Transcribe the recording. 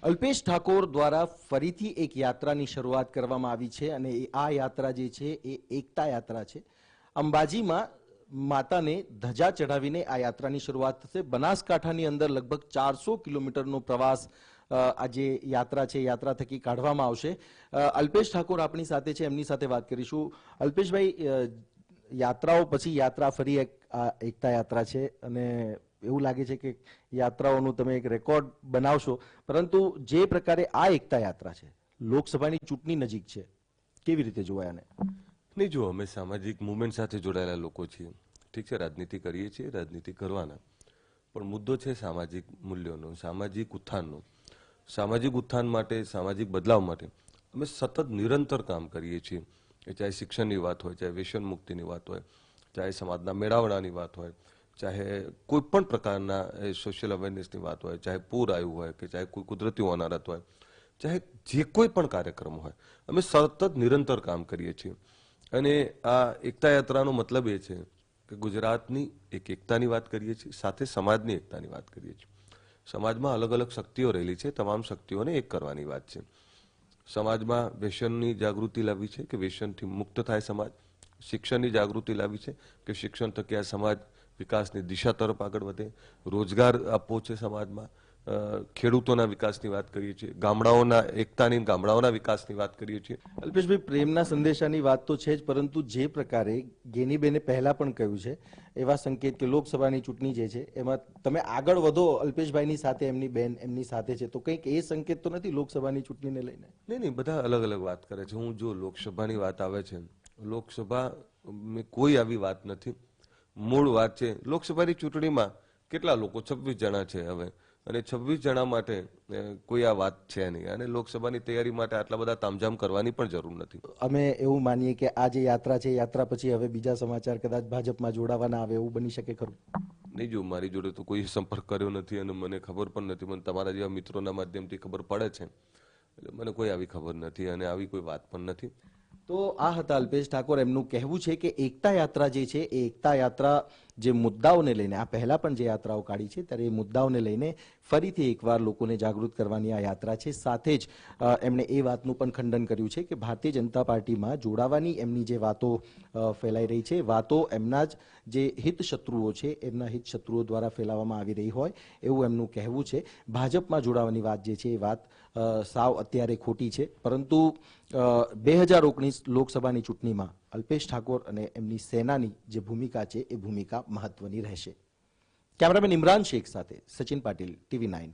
અલ્પેશ ઠાકોર દ્વારા ફરીથી એક યાત્રાની શરૂઆત કરવામાં આવી છે અને આ યાત્રા જે છે એ એકતા યાત્રા છે. અંબાજીમાં માતાને ધજા ચઢાવીને આ યાત્રાની શરૂઆત થશે. બનાસકાંઠાની અંદર લગભગ 400 કિલોમીટરનો પ્રવાસ આ જે યાત્રા છે યાત્રા થકી કાઢવામાં આવશે. અલ્પેશ ઠાકોર આપણી સાથે છે, એમની સાથે વાત કરીશું. અલ્પેશભાઈ, યાત્રાઓ પછી યાત્રા ફરી એક એકતા યાત્રા છે અને એવું લાગે છે કે યાત્રાઓનું તમે એક રેકોર્ડ બનાવશો, પરંતુ જે પ્રકારે આ એકતા યાત્રા છે, લોકસભાની ચૂંટણી નજીક છે, કેવી રીતે જોવાય આને? નહીં, જો અમે સામાજિક મુવમેન્ટ સાથે જોડાયેલા લોકો છીએ. ઠીક છે, રાજનીતિ કરીએ છીએ, રાજનીતિ કરવાના, પણ મુદ્દો છે સામાજિક મૂલ્યોનો, સામાજિક ઉત્થાનનો. સામાજિક ઉત્થાન માટે, સામાજિક બદલાવ માટે અમે સતત નિરંતર કામ કરીએ છીએ. એ ચાહે શિક્ષણની વાત હોય, ચાહે વ્યસન મુક્તિની વાત હોય, ચાહે સમાજના મેળાવડાની વાત હોય, ચાહે કોઈ પણ પ્રકારના સોશિયલ અવેરનેસની વાત હોય, ચાહે પૂર આવ્યું હોય કે ચાહે કોઈ કુદરતી હોનારત હોય, ચાહે જે કોઈ પણ કાર્યક્રમ હોય, અમે સતત નિરંતર કામ કરીએ છીએ. અને આ એકતા યાત્રાનો મતલબ એ છે કે ગુજરાતની એક એકતાની વાત કરીએ છીએ, સાથે સમાજની એકતાની વાત કરીએ છીએ. સમાજમાં અલગ અલગ શક્તિઓ રહેલી છે, તમામ શક્તિઓને એક કરવાની વાત છે. સમાજમાં વ્યસનની જાગૃતિ લાવવી છે કે વ્યસનથી મુક્ત થાય સમાજ. શિક્ષણની જાગૃતિ લાવવી છે કે શિક્ષણ થકી આ સમાજ વિકાસની દિશા તરફ આગળ વધે. રોજગાર આપવો છે સમાજમાં. ખેડૂતોના વિકાસની વાત કરીએ છીએ, ગામડાઓના એકતાની, ગામડાઓના વિકાસની વાત કરીએ છીએ. અલ્પેશભાઈ, પ્રેમના સંદેશાની વાત તો છે જ, પરંતુ જે પ્રકારે ગેનીબેને પહેલા પણ કહ્યું છે એવા સંકેત કે લોકસભાની ચૂંટણી જે છે એમાં તમે આગળ વધો અલ્પેશભાઈની સાથે, એમની બેન એમની સાથે છે, તો કંઈક એ સંકેત તો નથી લોકસભાની ચૂંટણીને લઈને? નહીં, બધા અલગ અલગ વાત કરે છે. હું જો લોકસભાની વાત આવે છે, લોકસભા કોઈ આવી વાત નથી. મૂળ વાત છે લોકસભાની ચૂંટણીમાં કેટલા લોકો, 26 જણા છે હવે, અને 26 જણા માટે કોઈ આ વાત છે નહીં. અને લોકસભાની તૈયારી માટે આટલા બધા તામઝામ કરવાની પણ જરૂર નથી. અમે એવું માનીએ કે આ જે યાત્રા છે, યાત્રા પછી હવે બીજા સમાચાર કદાચ ભાજપમાં જોડાવાના આવે, એવું બની શકે ખરું? નહીં, જો મારી જોડે તો કોઈ સંપર્ક કર્યો નથી અને મને ખબર પણ નથી. મને તમારા જેવા મિત્રોના માધ્યમથી ખબર પડે છે, એટલે મને કોઈ આવી ખબર નથી અને આવી કોઈ વાત પણ નથી. તો આ હતા અલ્પેશ ઠાકોર. એમનું કહેવું છે કે એકતા યાત્રા જે છે એ એકતા યાત્રા જે મુદ્દાઓને લઈને, આ પહેલા પણ જે યાત્રાઓ કાઢી છે ત્યારે એ મુદ્દાઓને લઈને ફરીથી એકવાર લોકોને જાગૃત કરવાની આ યાત્રા છે. સાથે જ એમણે એ વાતનું પણ ખંડન કર્યું છે કે ભારતીય જનતા પાર્ટીમાં જોડાવાની એમની જે વાતો ફેલાઈ રહી છે, વાતો એમના જ જે હિત શત્રુઓ છે એમના હિત શત્રુઓ દ્વારા ફેલાવવામાં આવી રહી હોય એવું એમનું કહેવું છે. ભાજપમાં જોડાવાની વાત જે છે એ વાત સાવ અત્યારે ખોટી છે, પરંતુ 2019 લોકસભાની ચૂંટણીમાં અલ્પેશ ઠાકોર અને એમની સેનાની જે ભૂમિકા છે એ ભૂમિકા મહત્વની રહેશે. કેમેરામેન ઇમરાન શેખ સાથે સચિન પાટીલ, TV9.